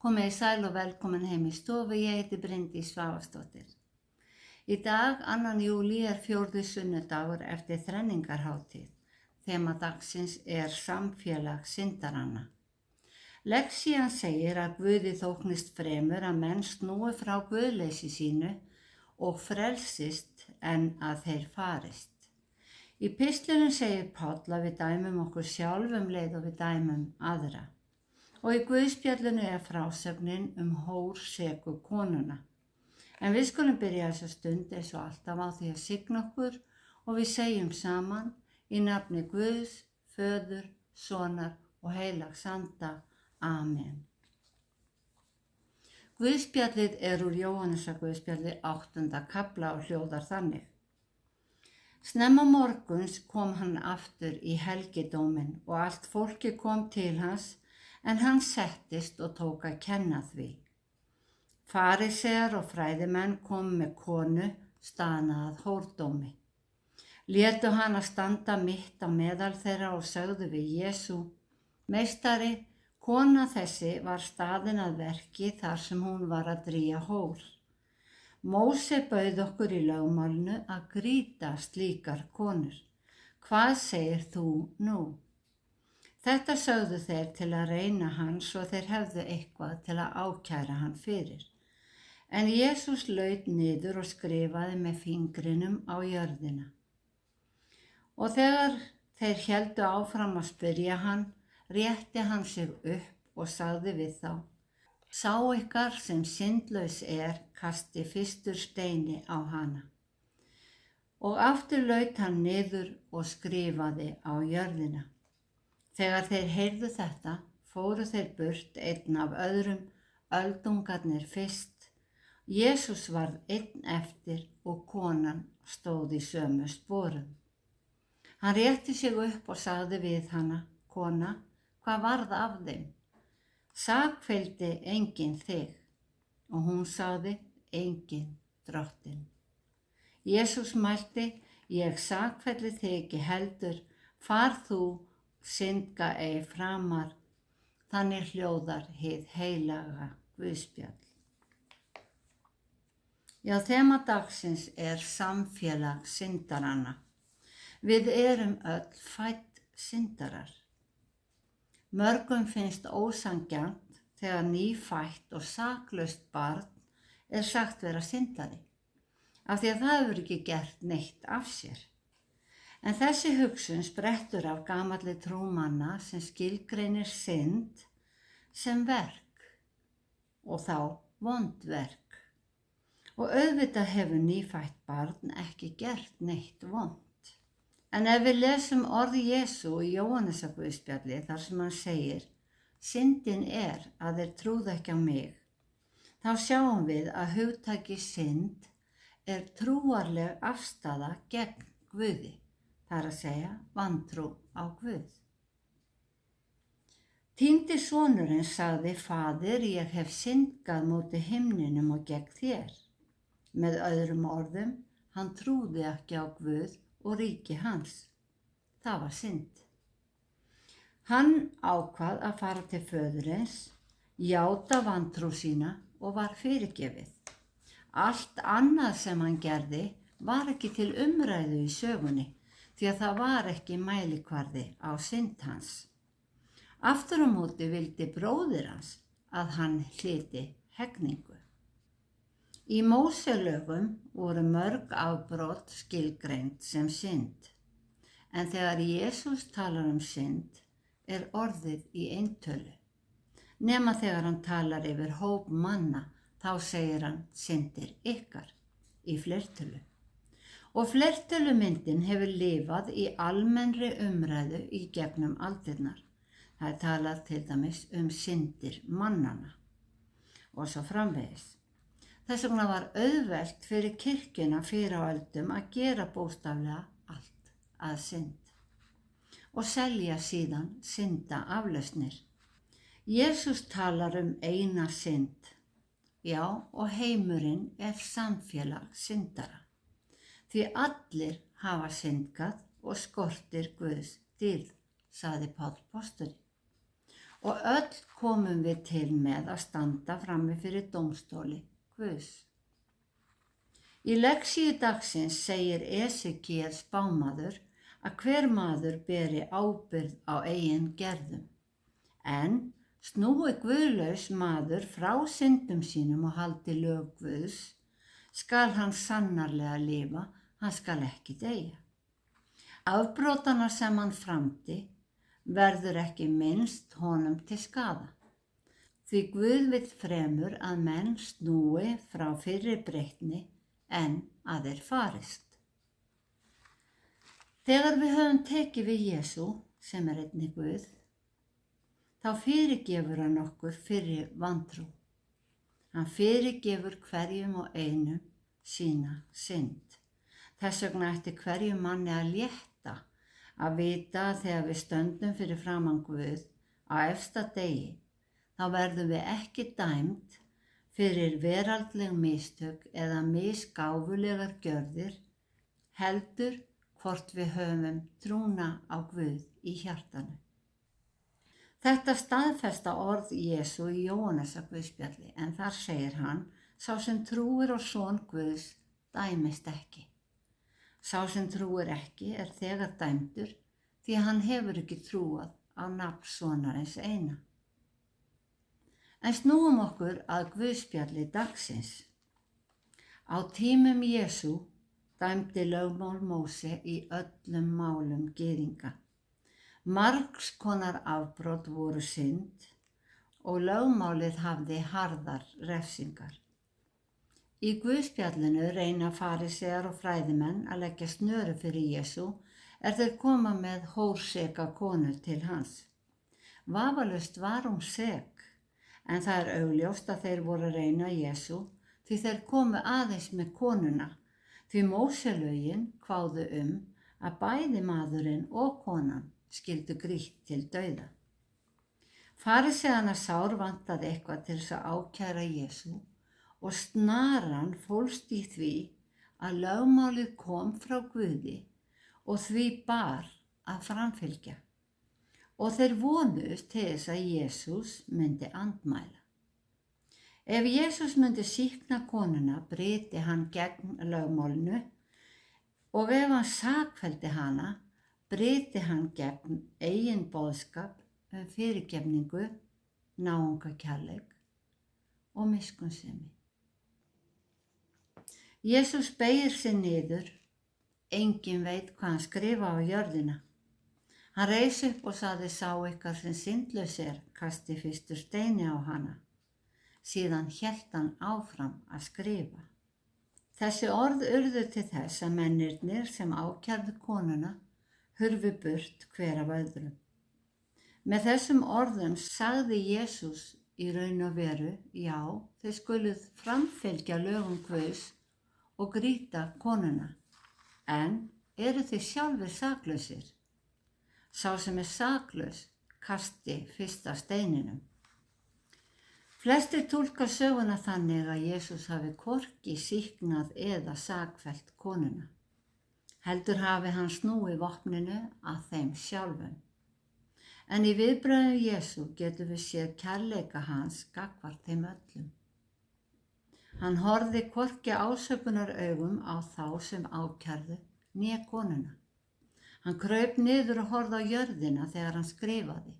Komið sæl og velkomin heim í stofu, ég heiti Bryndís Svavarsdóttir. Í dag, 2. júlí, er 4. sunnudagur eftir þrenningarhátíð. Þema dagsins er samfélag syndaranna. Lexían segir að Guði þóknist fremur að menn snúi frá guðleysi sínu og frelsist en að þeir farist. Í pistlunum segir Páll að við dæmum okkur sjálf leið og við dæmum aðra. Og í Guðspjallinu er frásögnin hórsegu konuna. En við skulum byrja þessa stund eins og alltaf á því að signa okkur og við segjum saman í nafni Guðs, Föður, Sonar og Heilags Anda. Amen. Guðspjallið er úr Jóhannesarguðspjalli 8. kafla og hljóðar þannig. Snemma morguns kom hann aftur í helgidóminn og allt fólkið kom til hans, en hann settist og tók að kenna því. Farisear og fræðimenn komu með konu staðna að hórdómi. Létu hana standa mitt á meðal þeirra og sögðu við Jesú: Meistari, kona þessi var staðin að verki þar sem hún var að drýja hór. Móse bauð okkur í lögmálinu að grýta slíkar konur. Hvað segir þú nú? Þetta sögðu þeir til að reyna hann svo þeir hefðu eitthvað til að ákæra hann fyrir. En Jesús laut niður og skrifaði með fingrinum á jörðina. Og þegar þeir héldu áfram að spyrja hann, rétti hann sig upp og sagði við þá: Sá ykkar sem syndlaus kasti fyrstur steini á hana. Og aftur laut hann niður og skrifaði á jörðina. Þegar þeir heyrðu þetta, fóru þeir burt einn af öðrum, öldungarnir fyrst. Jesús varð einn eftir og konan stóð í sömu sporum. Hann rétti sig upp og sagði við hana: Kona, hvað varð af þeim? Sakfelldi enginn þig? Og hún sagði: Enginn, drottinn. Jesús mælti: Ég sakfelli þig ekki heldur, far þú, syndga ei framar. Þannig hljóðar hið heilaga Guðspjall. Já, þema dagsins er samfélag syndaranna. Við erum öll fædd syndarar. Mörgum finnst ósanngjarnt þegar nýfætt og saklaust barn er sagt vera syndari, af því að það hefur ekki gert neitt af sér. En þessi hugsun sprettur af gamalli trúmanna sem skilgreinir synd sem verk og þá vond verk. Og auðvitað hefur nýfætt barn ekki gert neitt vond. En ef við lesum orð Jesú í Jóhannesarguðspjalli þar sem hann segir: Syndin að þeir trúðu ekki á mig, þá sjáum við að hugtakið synd er trúarleg afstaða gegn Guði. Það er að segja vantrú á Guð. Týndi sonurinn sagði: Faðir, ég hef syndgað móti himninum og gegn þér. Með öðrum orðum, hann trúði ekki á Guð og ríki hans. Það var synd. Hann ákvað að fara til föðurins, játa vantrú sína og var fyrirgefið. Allt annað sem hann gerði var ekki til umræðu í sögunni, því að það var ekki mælikvarði á synd hans. Aftur á móti vildi bróðir hans að hann hlyti hegningu. Í Móselögum voru mörg afbrot skilgreind sem synd, en þegar Jesús talar synd er orðið í eintölu. Nema þegar hann talar yfir hóp manna, þá segir hann syndir ykkar í fleirtölu. Og fleirtölumyndin hefur lifað í almennri umræðu í gegnum aldirnar. Það er talað til dæmis syndir mannanna og svo framvegis. Þess vegna var auðvelt fyrir kirkjuna fyrr á öldum að gera bókstaflega allt að synd og selja síðan syndaaflausnir. Jesús talar eina synd. Já, og heimurinn er samfélag syndara. Því allir hafa syndgað og skortir Guðs dýrð, sagði Páll postuli. og öll komum við til með að standa frammi fyrir dómstóli Guðs. Í lexíu dagsins segir Esekíel spámaður að hver maður beri ábyrgð á eigin gerðum, en snúi guðlaus maður frá syndum sínum og haldi lög Guðs, skal hann sannarlega lifa, hann skal ekki deyja. Afbrotana sem hann framdi verður ekki minnst honum til skaða. Því Guð vill fremur að menn snúi frá fyrri breytni en að þeir farist. Þegar við höfum tekið við Jesú, sem einnig Guð, þá fyrirgefur hann okkur fyrir vantrú. Hann fyrirgefur hverjum og einum sína synd. Þess vegna ætti hverjum manni að létta að vita að þegar við stöndum fyrir framan Guð á efsta degi, þá verðum við ekki dæmd fyrir veraldleg mistök eða misgáfulegar gjörðir, heldur hvort við höfum trúna á Guð í hjartanu. Þetta staðfesta orð Jesú í Jóhannesarguðspjalli, en þar segir hann, sá sem trúir á son Guðs dæmist ekki. Sá sem trúir ekki þegar dæmdur því hann hefur ekki trúað á nafn sonarins eina. En snúum okkur að guðspjalli dagsins. Á tímum Jesú dæmdi lögmál Móse í öllum málum gyðinga. Margs konar afbrot voru synd og lögmálið hafði harðar refsingar. Í guðspjallinu reyna farisegar og fræðimenn að leggja snöru fyrir Jesú þeir koma með hórseka konu til hans. Vafalaust var hún sek, en það augljóst að þeir voru að reyna Jesú því þeir komu aðeins með konuna, því Móselögin kváðu að bæði maðurinn og konan skyldu grýtt til dauða. Fariseana sár vantaði eitthvað til þess að ákæra Jesú og snaran fólst í því að lögmálið kom frá Guði og því bar að framfylgja. Og þeir vonuðust til þess að Jesús myndi andmæla. Ef Jesús myndi sýkna konuna bryti hann gegn lögmálinu og ef hann sakfelldi hana bryti hann gegn eigin boðskap fyrirgefningu, náungakærleik og miskunnsemi. Jesús beygir sig niður, enginn veit hvað hann skrifa á jörðina. Hann reis upp og sagði, sá ykkar sem syndlaus kasti fyrstu steini á hana. Síðan hélt hann áfram að skrifa. Þessi orð urðu til þess að mennirnir sem ákærðu konuna hurfu burt hver af öðrum. Með þessum orðum sagði Jesús í raun og veru, já, þið skuluð framfylgja lögum Guðs og grýta konuna, en eru þið sjálfir saklausir? Sá sem saklaus kasti fyrsta steininum. Flestir túlka söguna þannig að Jesús hafi hvorki sýknað eða sakfellt konuna. Heldur hafi hann snúið vopninu að þeim sjálfum. En í viðbrögðum Jesú getum við séð kærleika hans gagnvart þeim öllum. Hann horfði hvorki ásökunaraugum á þá sem ákærðu né konuna. Hann kraup niður og horfði á jörðina þegar hann skrifaði,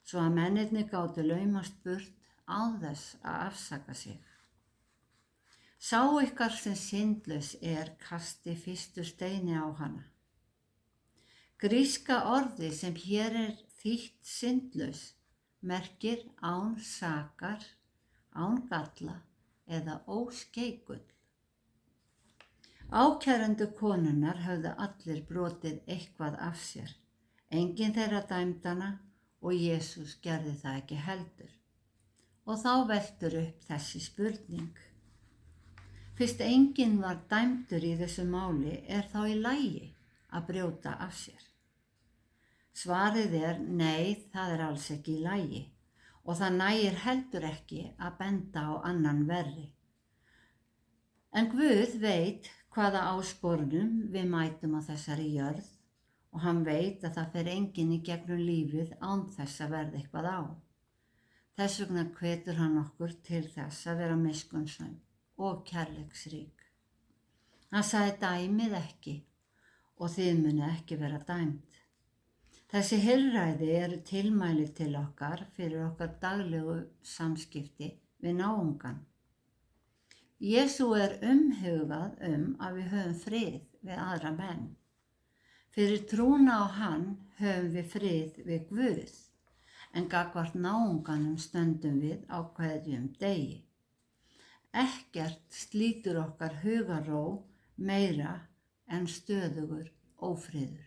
svo að mennirnir gátu laumast burt án þess að afsaka sig. Sá ykkar sem syndlaus kasti fyrstu steini á hana. Gríska orðið sem hér þýtt syndlaus merkir án sakar, án galla eða óskeikull. Ákærendur konunnar höfðu allir brotið eitthvað af sér. Enginn þeirra dæmdi hana og Jesús gerði það ekki heldur. Og þá veltur upp þessi spurning. Fyrst enginn var dæmdur í þessu máli þá í lagi að brjóta af sér. Svarið nei, það alls ekki í lagi og það nægir heldur ekki að benda á annan verri. En Guð veit hvaða áskorunum við mætum á þessari jörð og hann veit að það fer enginn í gegnum lífið án þess að verða eitthvað á. Þess vegna hvetur hann okkur til þess að vera miskunnsöm og kærleiksrík. Hann sagði dæmið ekki og þið muni ekki vera dæmd. Þessi heilræði eru tilmæli til okkar fyrir okkar daglegu samskipti við náungan. Jesú er umhugað að við höfum frið við aðra menn. Fyrir trúna á hann höfum við frið við Guð, en gagnvart náunganum stöndum við á hverjum degi. Ekkert slítur okkar hugarró meira en stöðugur ófriður.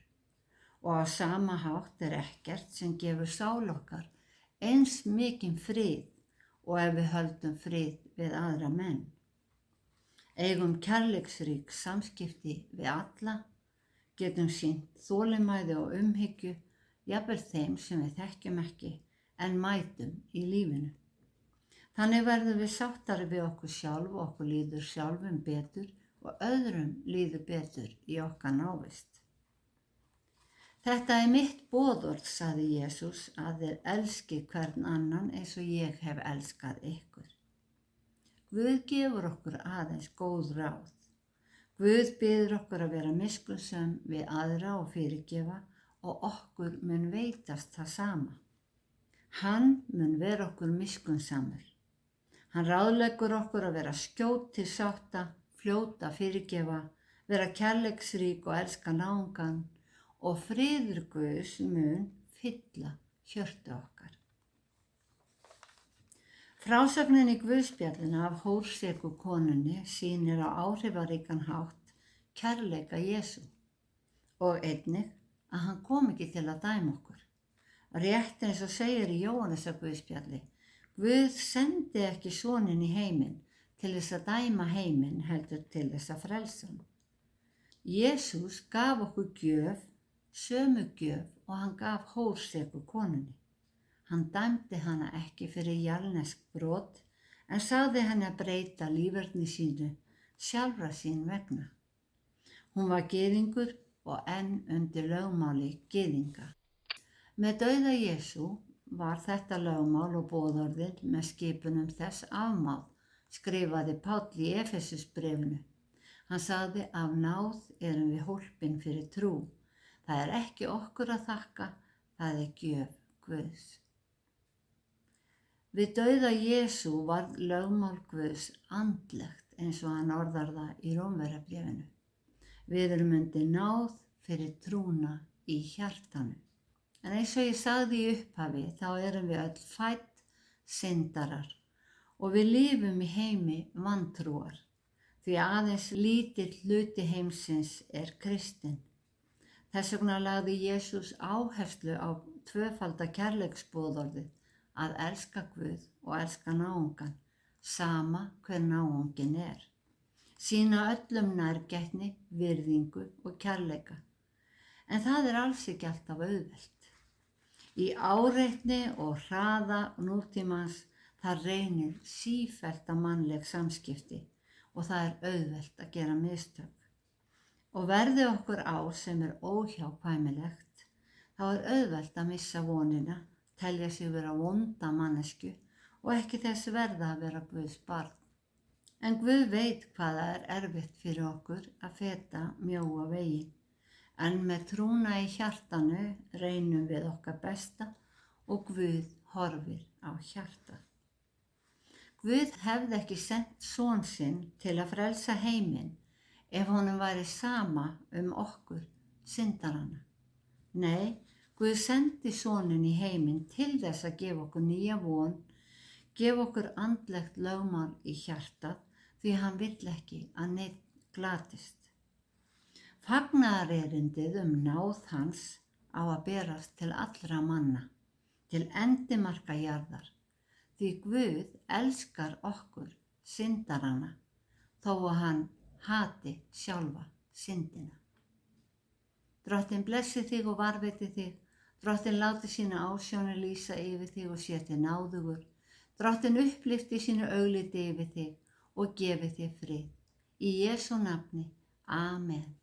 Og á sama hátt er ekkert sem gefur sál okkar eins mikinn frið og ef við höldum frið við aðra menn. Eigum kærleiksrík samskipti við alla, getum sýnt þolinmæði og umhyggju, jafnvel þeim sem við þekkjum ekki, en mætum í lífinu. Þannig verðum við sáttari við okkur sjálf og okkur líður sjálfum betur og öðrum líður betur í okkar návist. Þetta er mitt boðorð, sagði Jesús, að þér elski hvern annan eins og ég hef elskað ykkur. Guð gefur okkur aðeins góð ráð. Guð biður okkur að vera miskunnsöm við aðra og fyrirgefa og okkur mun veitast það sama. Hann mun vera okkur miskunnsamur. Hann ráðleggur okkur að vera skjót til sátta, fljóta fyrirgefa, vera kærleiksrík og elska náungan og friður Guðs mun fylla hjörtu okkar. Frásögnin í Guðspjallinu af hórseku konunni sýnir á áhrifaríkan hátt kærleika Jesú og einnig að hann kom ekki til að dæma okkur. Rétt eins og segir í Jóhannesarguðspjalli, Guð sendi ekki soninn í heiminn til þess að dæma heiminn heldur til þess að frelsa hann. Jesús gaf okkur gjöf, sömu gjöf og hann gaf hórseku konunni. Hann dæmdi hana ekki fyrir jarðnesk brot en sagði henni að breyta líferni sínu sjálfra sín vegna. Hún var gyðingur og enn undir lögmáli gyðinga. Með dauða Jesú var þetta lögmál og boðorðin með skipunum þess afmáð, skrifaði Páll í Efesusbréfinu. Hann sagði af náð erum við hólpin fyrir trú. Það er ekki okkur að þakka, það er gjöf Guðs. Við dauða Jesú varð lögmál Guðs andlegt eins og hann orðar það í Rómverjabréfinu. Við erum undir náð fyrir trúna í hjartanu. En eins og ég sagði í upphafi þá erum við öll fædd syndarar og við lifum í heimi vantrúar því aðeins lítill hluti heimsins er kristinn. Þess vegna lagði Jesús áherslu á tvöfalda kærleiksboðorðið að elska Guð og elska náungan, sama hver náungin er. Sýna öllum nærgætni, virðingu og kærleika. En það er alls ekki alltaf auðvelt. Í áreitni og hraða nútímans það reynir sífellt á mannleg samskipti og það er auðvelt að gera mistök. Og verði okkur á sem er óhjákvæmilegt, þá er auðvelt að missa vonina, telja sig vera vonda mannesku og ekki þess verða að vera Guðs barn. En Guð veit hvað það er erfitt fyrir okkur að feta mjóa veginn. En með trúna í hjartanu reynum við okkar besta og Guð horfir á hjartað. Guð hefði ekki sent son sinn til að frelsa heiminn ef honum væri sama okkur syndarana. Nei, Guð sendi soninn í heiminn til þess að gefa okkur nýja von, gefa okkur andlegt lögmál í hjartað því hann vill ekki að neinn glatist. Fagnaðarerindið náð hans á að berast til allra manna, til endimarka jarðar, því Guð elskar okkur syndarana þó að hann hati sjálfa syndina. Drottinn blessi þig og varveiti þig. Drottinn láti sína ásjónu lýsa yfir þig og sé þig náðugur. Drottinn upplyfti sínu augliti yfir þig og gefi þig frið. Í Jesú nafni. Amen.